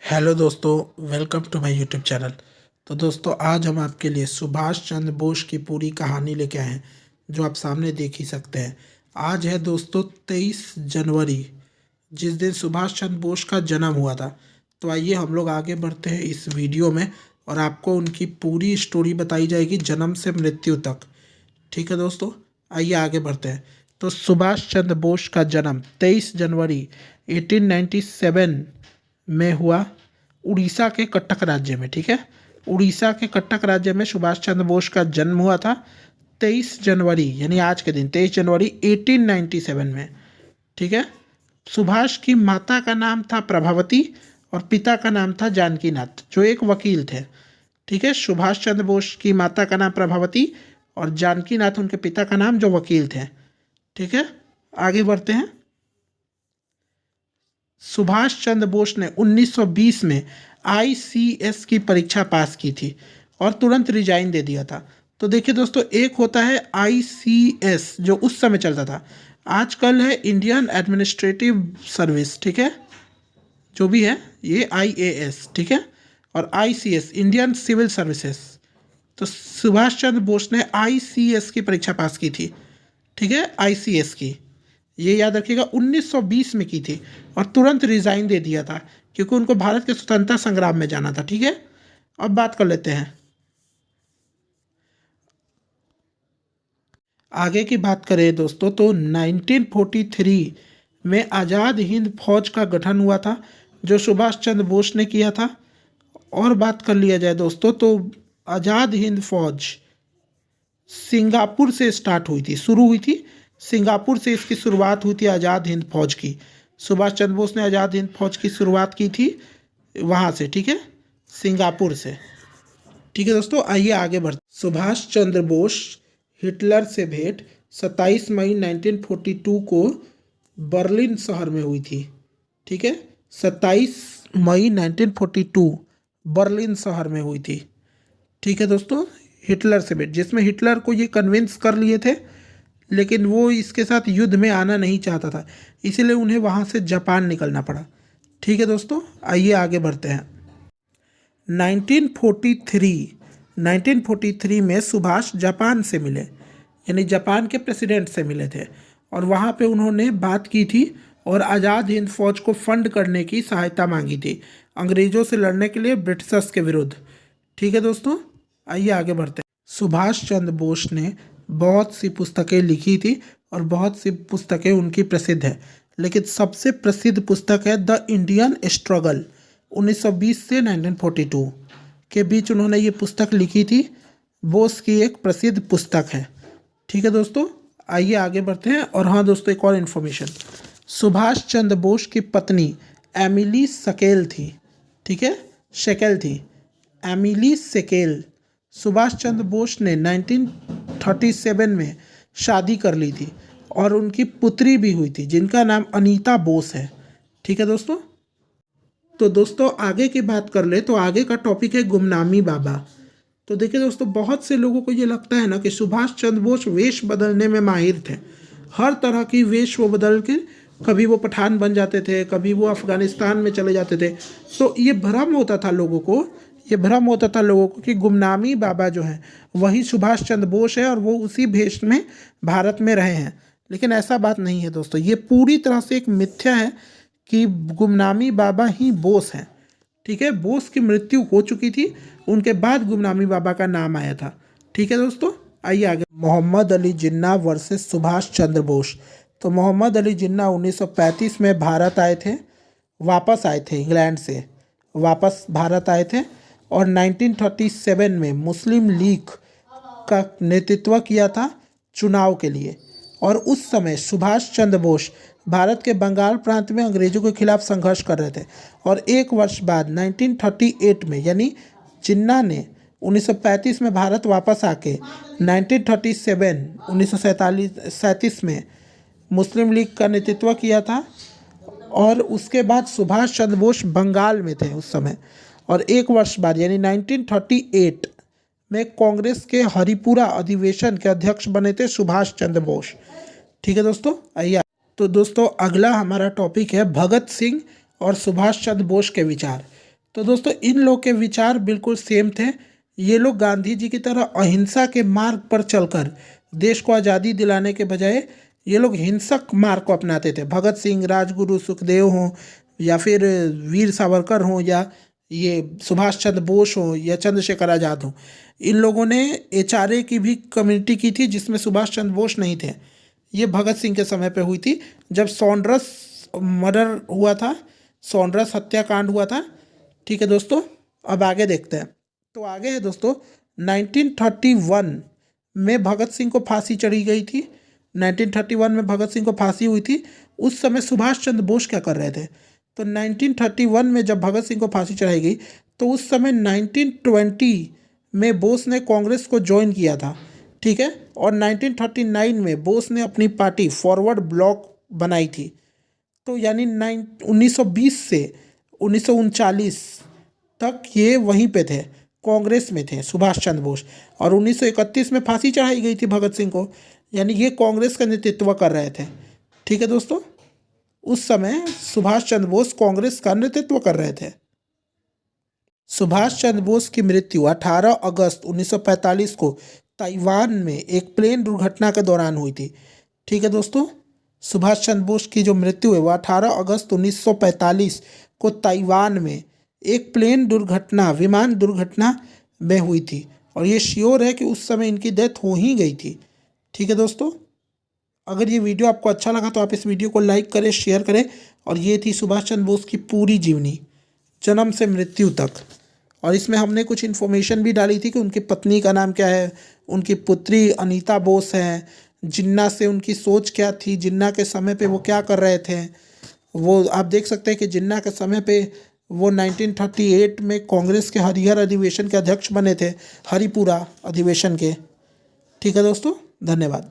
Hello दोस्तों, welcome to my YouTube channel. तो दोस्तों, आज हम आपके लिए सुभाष चंद्र बोस की पूरी कहानी लेके आए हैं, जो आप सामने देख ही सकते हैं। आज है दोस्तों 23 जनवरी, जिस दिन सुभाष चंद्र बोस का जन्म हुआ था। तो आइए हम लोग आगे बढ़ते हैं इस वीडियो में और आपको उनकी पूरी स्टोरी बताई जाएगी, जन्म से मृत्यु तक। ठीक है दोस्तों, आइए आगे बढ़ते हैं। तो सुभाष चंद्र बोस का जन्म 23 जनवरी 1897 में हुआ, उड़ीसा के कटक राज्य में। ठीक है, उड़ीसा के कटक राज्य में सुभाष चंद्र बोस का जन्म हुआ था 23 जनवरी, यानी आज के दिन 23 जनवरी 1897 में। ठीक है, सुभाष की माता का नाम था प्रभावती और पिता का नाम था जानकीनाथ, जो एक वकील थे। ठीक है, सुभाष चंद्र बोस की माता का नाम प्रभावती और जानकीनाथ उनके पिता का नाम, जो वकील थे। ठीक है, आगे बढ़ते हैं। सुभाष चंद्र बोस ने 1920 में आईसीएस की परीक्षा पास की थी और तुरंत रिजाइन दे दिया था। तो देखिए दोस्तों, एक होता है आईसीएस जो उस समय चलता था, आजकल है इंडियन एडमिनिस्ट्रेटिव सर्विस। ठीक है, जो भी है ये आईएएस। ठीक है, और आईसीएस इंडियन सिविल सर्विसेज। तो सुभाष चंद्र बोस ने आईसीएस की परीक्षा पास की थी। ठीक है, आईसीएस की, ये याद रखिएगा, 1920 में की थी और तुरंत रिजाइन दे दिया था क्योंकि उनको भारत के स्वतंत्रता संग्राम में जाना था। ठीक है, अब बात कर लेते हैं, आगे की बात करें दोस्तों तो 1943 में आज़ाद हिंद फौज का गठन हुआ था, जो सुभाष चंद्र बोस ने किया था। और बात कर लिया जाए दोस्तों तो आज़ाद हिंद फौज सिंगापुर से स्टार्ट हुई थी, शुरू हुई थी सिंगापुर से, इसकी शुरुआत हुई थी आज़ाद हिंद फौज की। सुभाष चंद्र बोस ने आज़ाद हिंद फौज की शुरुआत की थी वहाँ से। ठीक है, सिंगापुर से। ठीक है दोस्तों, आइए आगे बढ़ते। सुभाष चंद्र बोस हिटलर से भेंट 27 मई 1942 को बर्लिन शहर में हुई थी। ठीक है, 27 मई 1942 बर्लिन शहर में हुई थी। ठीक है दोस्तों, हिटलर से भेंट, जिसमें हिटलर को ये कन्विंस कर लिए थे, लेकिन वो इसके साथ युद्ध में आना नहीं चाहता था, इसीलिए उन्हें वहाँ से जापान निकलना पड़ा। ठीक है दोस्तों, आइए आगे बढ़ते हैं। 1943 में सुभाष जापान से मिले, यानी जापान के प्रेसिडेंट से मिले थे, और वहाँ पे उन्होंने बात की थी और आज़ाद हिंद फौज को फंड करने की सहायता मांगी थी, अंग्रेज़ों से लड़ने के लिए ब्रिटिशर्स के विरुद्ध। ठीक है दोस्तों, आइए आगे बढ़ते हैं। सुभाष चंद्र बोस ने बहुत सी पुस्तकें लिखी थी और बहुत सी पुस्तकें उनकी प्रसिद्ध है, लेकिन सबसे प्रसिद्ध पुस्तक है द इंडियन स्ट्रगल। 1920 से 1942 के बीच उन्होंने ये पुस्तक लिखी थी, बोस की एक प्रसिद्ध पुस्तक है। ठीक है दोस्तों, आइए आगे बढ़ते हैं। और हाँ दोस्तों, एक और इन्फॉर्मेशन, सुभाष चंद्र बोस की पत्नी एमिली सकेल थी। ठीक है, शेकेल थी, एमिली सेकेल। सुभाष चंद्र बोस ने 1937 में शादी कर ली थी और उनकी पुत्री भी हुई थी, जिनका नाम अनीता बोस है। ठीक है दोस्तों, तो दोस्तों आगे की बात कर ले तो आगे का टॉपिक है गुमनामी बाबा। तो देखिए दोस्तों, बहुत से लोगों को ये लगता है ना कि सुभाष चंद्र बोस वेश बदलने में माहिर थे, हर तरह की वेश वो बदल के, कभी वो पठान बन जाते थे, कभी वो अफ़गानिस्तान में चले जाते थे। तो ये भ्रम होता था लोगों को, कि गुमनामी बाबा जो हैं वही सुभाष चंद्र बोस है और वो उसी भेष में भारत में रहे हैं। लेकिन ऐसा बात नहीं है दोस्तों, ये पूरी तरह से एक मिथ्या है कि गुमनामी बाबा ही बोस हैं। ठीक है, बोस की मृत्यु हो चुकी थी, उनके बाद गुमनामी बाबा का नाम आया था। ठीक है दोस्तों, आइए आगे। मोहम्मद अली जिन्ना वर्सेस सुभाष चंद्र बोस। तो मोहम्मद अली जिन्ना 1935 में भारत आए थे, वापस आए थे इंग्लैंड से, वापस भारत आए थे और 1937 में मुस्लिम लीग का नेतृत्व किया था चुनाव के लिए। और उस समय सुभाष चंद्र बोस भारत के बंगाल प्रांत में अंग्रेजों के खिलाफ संघर्ष कर रहे थे। और एक वर्ष बाद 1938 में, यानी जिन्ना ने 1935 में भारत वापस आके 1937 में मुस्लिम लीग का नेतृत्व किया था। और उसके बाद सुभाष चंद्र बोस बंगाल में थे उस समय, और एक वर्ष बाद यानी 1938 में कांग्रेस के हरिपुरा अधिवेशन के अध्यक्ष बने थे सुभाष चंद्र बोस। ठीक है दोस्तों, आइए। तो दोस्तों अगला हमारा टॉपिक है भगत सिंह और सुभाष चंद्र बोस के विचार। तो दोस्तों इन लोग के विचार बिल्कुल सेम थे। ये लोग गांधी जी की तरह अहिंसा के मार्ग पर चलकर देश को आज़ादी दिलाने के बजाय ये लोग हिंसक मार्ग को अपनाते थे। भगत सिंह, राजगुरु, सुखदेव हों या फिर वीर सावरकर हों या ये सुभाष चंद्र बोस हों या चंद्रशेखर आज़ाद हों, इन लोगों ने HRA की भी कम्युनिटी की थी जिसमें सुभाष चंद्र बोस नहीं थे। ये भगत सिंह के समय पे हुई थी जब सॉन्डर्स मर्डर हुआ था, सॉन्डर्स हत्याकांड हुआ था। ठीक है दोस्तों, अब आगे देखते हैं। तो आगे है दोस्तों 1931 में भगत सिंह को फांसी चढ़ी गई थी। 1931 में भगत सिंह को फांसी हुई थी। उस समय सुभाष चंद्र बोस क्या कर रहे थे? तो 1931 में जब भगत सिंह को फांसी चढ़ाई गई तो उस समय 1920 में बोस ने कांग्रेस को ज्वाइन किया था। ठीक है, और 1939 में बोस ने अपनी पार्टी फॉरवर्ड ब्लॉक बनाई थी। तो यानी 1920 से 1939 तक ये वहीं पे थे, कांग्रेस में थे सुभाष चंद्र बोस। और 1931 में फांसी चढ़ाई गई थी भगत सिंह को, यानी ये कांग्रेस का नेतृत्व कर रहे थे। ठीक है दोस्तों, उस समय सुभाष चंद्र बोस कांग्रेस का नेतृत्व कर रहे थे। सुभाष चंद्र बोस की मृत्यु 18 अगस्त 1945 को ताइवान में एक प्लेन दुर्घटना के दौरान हुई थी। ठीक है दोस्तों, सुभाष चंद्र बोस की जो मृत्यु है वो 18 अगस्त 1945 को ताइवान में एक प्लेन दुर्घटना, विमान दुर्घटना में हुई थी। और ये श्योर है कि उस समय इनकी डेथ हो ही गई थी। ठीक है दोस्तों, अगर ये वीडियो आपको अच्छा लगा तो आप इस वीडियो को लाइक करें, शेयर करें। और ये थी सुभाष चंद्र बोस की पूरी जीवनी, जन्म से मृत्यु तक। और इसमें हमने कुछ इन्फॉर्मेशन भी डाली थी कि उनकी पत्नी का नाम क्या है, उनकी पुत्री अनीता बोस हैं, जिन्ना से उनकी सोच क्या थी, जिन्ना के समय पे वो क्या कर रहे थे। वो आप देख सकते हैं कि जिन्ना के समय पे वो 1938 में कांग्रेस के हरिहर अधिवेशन के अध्यक्ष बने थे, हरिपुरा अधिवेशन के। ठीक है दोस्तों, धन्यवाद।